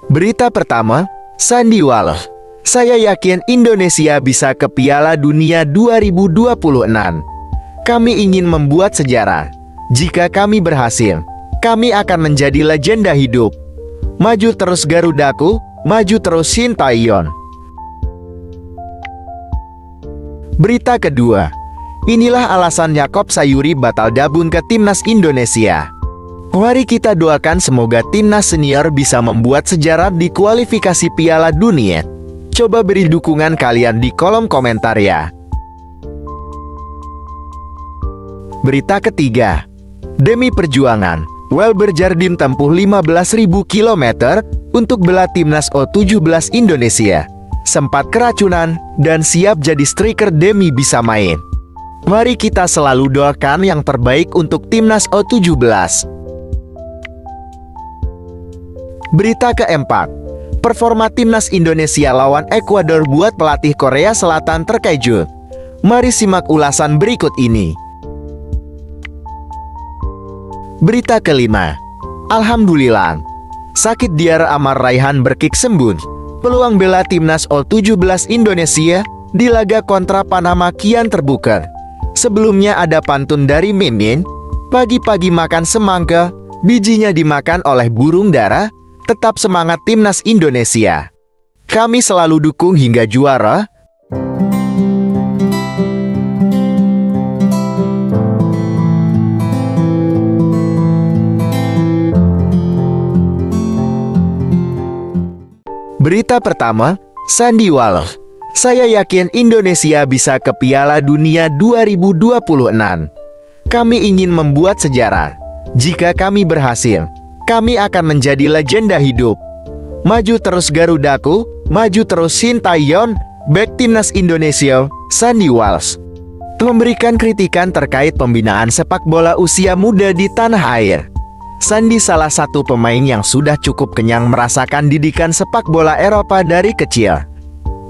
Berita pertama, Sandy Walsh. Saya yakin Indonesia bisa ke Piala Dunia 2026. Kami ingin membuat sejarah. Jika kami berhasil, kami akan menjadi legenda hidup. Maju terus Garudaku, maju terus Sintayong. Berita kedua, inilah alasan Yaakob Sayuri batal gabung ke Timnas Indonesia. Mari kita doakan semoga Timnas Senior bisa membuat sejarah di kualifikasi Piala Dunia. Coba beri dukungan kalian di kolom komentar ya. Berita ketiga, demi perjuangan, Welber Jardim tempuh 15.000 km untuk bela Timnas U17 Indonesia. Sempat keracunan dan siap jadi striker demi bisa main. Mari kita selalu doakan yang terbaik untuk Timnas U17. Berita keempat, performa Timnas Indonesia lawan Ekuador buat pelatih Korea Selatan terkejut. Mari simak ulasan berikut ini. Berita kelima, alhamdulillah, sakit Diar Amar Raihan berkick sembuh. Peluang bela Timnas U17 Indonesia di laga kontra Panama kian terbuka. Sebelumnya ada pantun dari Mimin, pagi-pagi makan semangka, bijinya dimakan oleh burung dara. Tetap semangat Timnas Indonesia. Kami selalu dukung hingga juara. Berita pertama, Sandy Walsh. Saya yakin Indonesia bisa ke Piala Dunia 2026. Kami ingin membuat sejarah. Jika kami berhasil, kami akan menjadi legenda hidup. Maju terus Garudaku, maju terus Sintayong. Bek Timnas Indonesia, Sandy Walsh, memberikan kritikan terkait pembinaan sepak bola usia muda di tanah air. Sandy salah satu pemain yang sudah cukup kenyang merasakan didikan sepak bola Eropa dari kecil.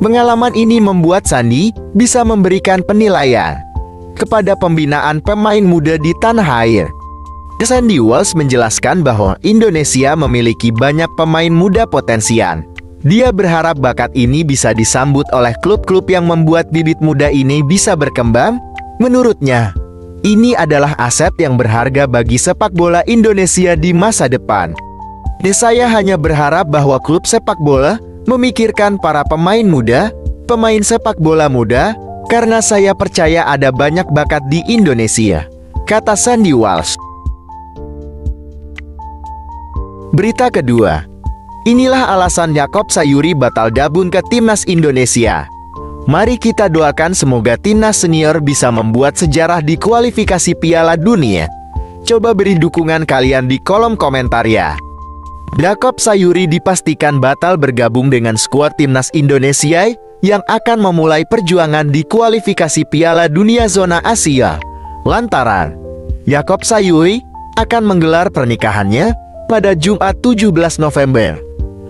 Pengalaman ini membuat Sandy bisa memberikan penilaian kepada pembinaan pemain muda di tanah air. Sandy Walsh menjelaskan bahwa Indonesia memiliki banyak pemain muda potensial. Dia berharap bakat ini bisa disambut oleh klub-klub yang membuat bibit muda ini bisa berkembang. Menurutnya, ini adalah aset yang berharga bagi sepak bola Indonesia di masa depan. Saya hanya berharap bahwa klub sepak bola memikirkan para pemain sepak bola muda, karena saya percaya ada banyak bakat di Indonesia, kata Sandy Walsh. Berita kedua, inilah alasan Yaakob Sayuri batal gabung ke Timnas Indonesia. Mari kita doakan semoga Timnas Senior bisa membuat sejarah di kualifikasi Piala Dunia. Coba beri dukungan kalian di kolom komentar ya. Yaakob Sayuri dipastikan batal bergabung dengan skuad Timnas Indonesia yang akan memulai perjuangan di kualifikasi Piala Dunia Zona Asia. Lantaran Yaakob Sayuri akan menggelar pernikahannya pada Jumat 17 November.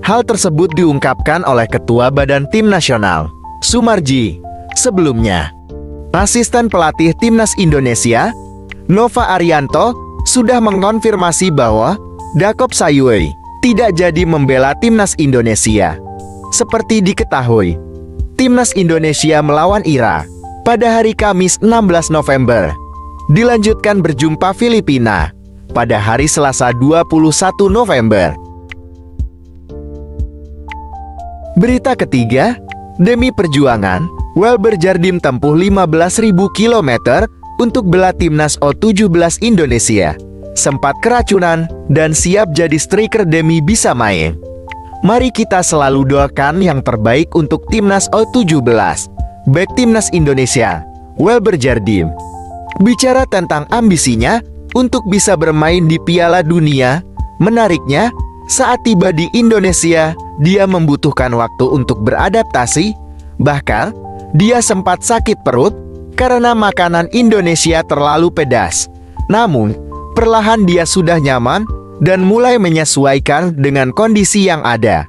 Hal tersebut diungkapkan oleh Ketua Badan Tim Nasional, Sumarji. Sebelumnya, asisten pelatih Timnas Indonesia, Nova Arianto, sudah mengonfirmasi bahwa Yaakob Sayuri tidak jadi membela Timnas Indonesia. Seperti diketahui, Timnas Indonesia melawan Irak pada hari Kamis 16 November. Dilanjutkan berjumpa Filipina pada hari Selasa 21 November. Berita ketiga, demi perjuangan, Welber Jardim tempuh 15.000 km untuk bela Timnas U17 Indonesia. Sempat keracunan dan siap jadi striker demi bisa main. Mari kita selalu doakan yang terbaik untuk Timnas U17. Bek Timnas Indonesia, Welber Jardim, bicara tentang ambisinya untuk bisa bermain di Piala Dunia. Menariknya, saat tiba di Indonesia, dia membutuhkan waktu untuk beradaptasi. Bahkan, dia sempat sakit perut karena makanan Indonesia terlalu pedas. Namun, perlahan dia sudah nyaman dan mulai menyesuaikan dengan kondisi yang ada.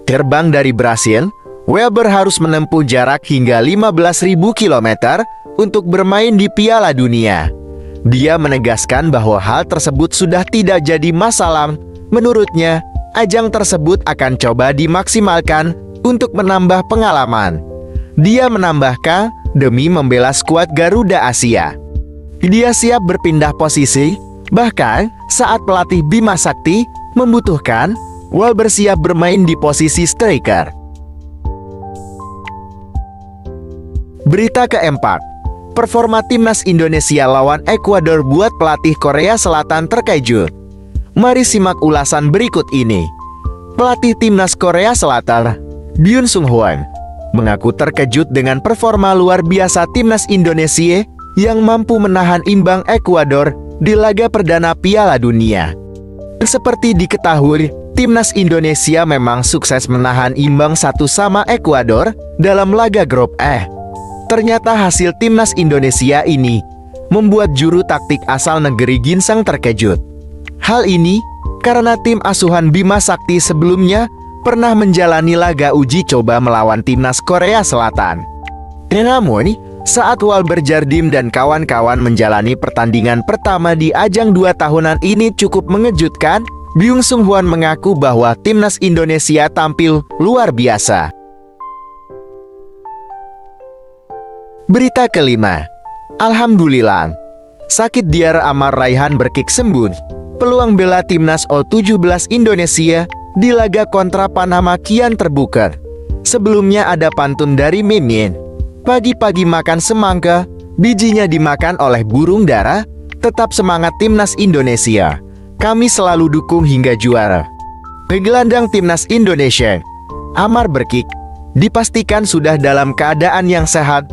Terbang dari Brasil, Welber harus menempuh jarak hingga 15.000 km untuk bermain di Piala Dunia. Dia menegaskan bahwa hal tersebut sudah tidak jadi masalah. Menurutnya, ajang tersebut akan coba dimaksimalkan untuk menambah pengalaman. Dia menambahkan, demi membela skuad Garuda Asia. Dia siap berpindah posisi, bahkan saat pelatih Bima Sakti membutuhkan, Wal bersiap bermain di posisi striker. Berita keempat, performa timnas Indonesia lawan Ekuador buat pelatih Korea Selatan terkejut. Mari simak ulasan berikut ini. Pelatih timnas Korea Selatan, Byun Sung-hwan, mengaku terkejut dengan performa luar biasa timnas Indonesia yang mampu menahan imbang Ekuador di laga perdana Piala Dunia. Seperti diketahui, timnas Indonesia memang sukses menahan imbang 1-1 Ekuador dalam laga grup E. Ternyata hasil timnas Indonesia ini membuat juru taktik asal negeri ginseng terkejut. Hal ini karena tim asuhan Bima Sakti sebelumnya pernah menjalani laga uji coba melawan timnas Korea Selatan. Namun, saat Walber Jardim dan kawan-kawan menjalani pertandingan pertama di ajang 2 tahunan ini cukup mengejutkan, Byung Sung-hwan mengaku bahwa timnas Indonesia tampil luar biasa. Berita kelima, alhamdulillah, sakit Diar Amar Raihan berkick sembuh. Peluang bela timnas U17 Indonesia di laga kontra Panama kian terbuka. Sebelumnya ada pantun dari Mimin. Pagi-pagi makan semangka, bijinya dimakan oleh burung dara. Tetap semangat timnas Indonesia. Kami selalu dukung hingga juara. Gelandang timnas Indonesia, Amar berkick, dipastikan sudah dalam keadaan yang sehat.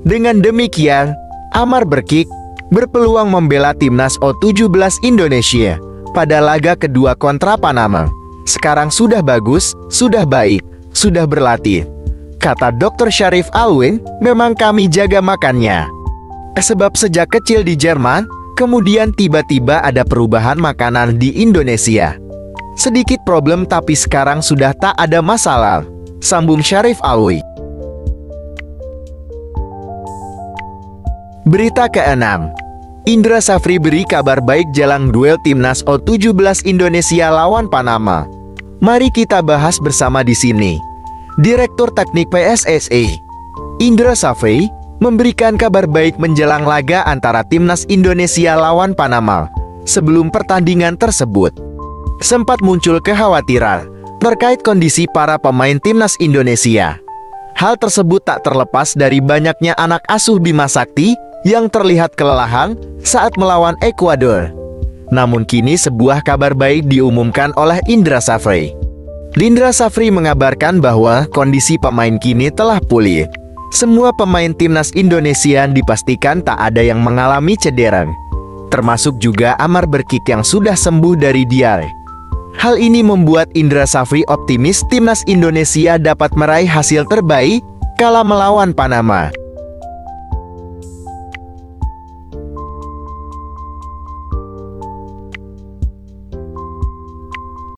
Dengan demikian, Amar berkick berpeluang membela timnas U17 Indonesia pada laga kedua kontra Panama. Sekarang sudah bagus, sudah baik, sudah berlatih. Kata Dr. Syarif Alwin, memang kami jaga makannya. Sebab sejak kecil di Jerman, kemudian tiba-tiba ada perubahan makanan di Indonesia. Sedikit problem tapi sekarang sudah tak ada masalah, sambung Syarif Alwi. Berita keenam, Indra Safri beri kabar baik jelang duel timnas U17 Indonesia lawan Panama. Mari kita bahas bersama di sini. Direktur Teknik PSSI, Indra Safri, memberikan kabar baik menjelang laga antara timnas Indonesia lawan Panama. Sebelum pertandingan tersebut, sempat muncul kekhawatiran terkait kondisi para pemain timnas Indonesia. Hal tersebut tak terlepas dari banyaknya anak asuh Bima Sakti yang terlihat kelelahan saat melawan Ekuador. Namun kini sebuah kabar baik diumumkan oleh Indra Safri. Indra Safri mengabarkan bahwa kondisi pemain kini telah pulih. Semua pemain timnas Indonesia dipastikan tak ada yang mengalami cedera, termasuk juga Amar berkick yang sudah sembuh dari diare. Hal ini membuat Indra Safri optimis timnas Indonesia dapat meraih hasil terbaik kala melawan Panama.